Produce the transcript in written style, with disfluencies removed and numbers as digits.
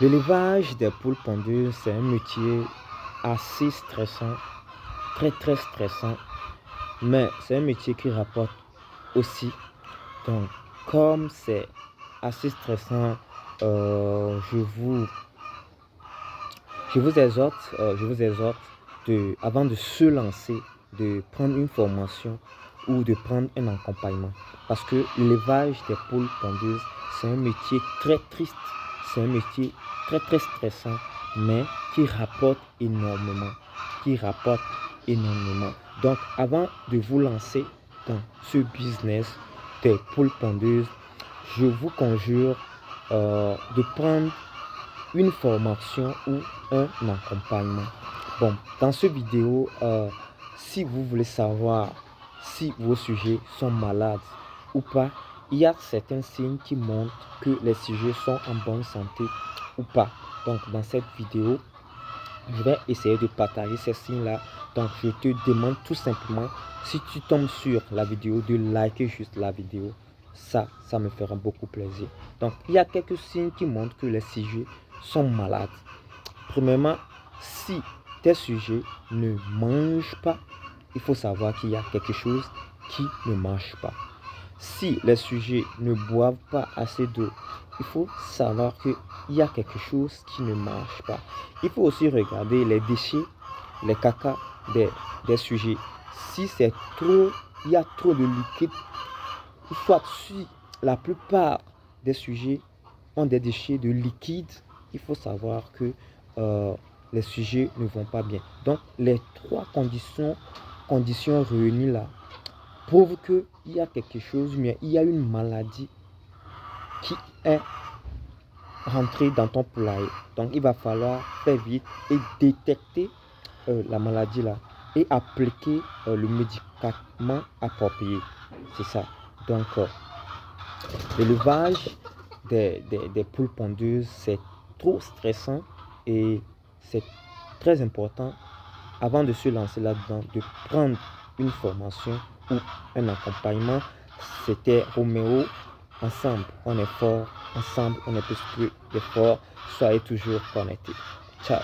L'élevage des poules pondeuses, c'est un métier assez stressant, très stressant, mais c'est un métier qui rapporte aussi. Donc, comme c'est assez stressant, je vous exhorte avant de se lancer, de prendre une formation ou de prendre un accompagnement. Parce que l'élevage des poules pondeuses, c'est un métier très triste, c'est un métier très stressant, mais qui rapporte énormément, qui rapporte énormément. Donc, avant de vous lancer dans ce business des poules pondeuses, je vous conjure de prendre une formation ou un accompagnement. Bon, dans cette vidéo, si vous voulez savoir si vos sujets sont malades ou pas, il y a certains signes qui montrent que les sujets sont en bonne santé ou pas. Donc, dans cette vidéo, je vais essayer de partager ces signes-là. Donc, je te demande tout simplement, si tu tombes sur la vidéo, de liker juste la vidéo. Ça me fera beaucoup plaisir. Donc, il y a quelques signes qui montrent que les sujets sont malades. Premièrement, si tes sujets ne mangent pas, il faut savoir qu'il y a quelque chose qui ne marche pas. Si les sujets ne boivent pas assez d'eau, il faut savoir qu'il y a quelque chose qui ne marche pas. Il faut aussi regarder les déchets, les caca des sujets. Si c'est trop, il y a trop de liquide, soit si la plupart des sujets ont des déchets de liquide, il faut savoir que les sujets ne vont pas bien. Donc, les trois conditions réunies là prouvent qu'il y a quelque chose, mais il y a une maladie qui est rentrée dans ton poulailler. Donc, il va falloir faire vite et détecter la maladie là et appliquer le médicament approprié. C'est ça. Donc, l'élevage des poules pondeuses, c'est trop stressant et c'est très important avant de se lancer là-dedans, de prendre une formation ou un accompagnement. C'était Roméo. Ensemble, on est fort. Ensemble, on est plus que fort. Soyez toujours connectés. Ciao.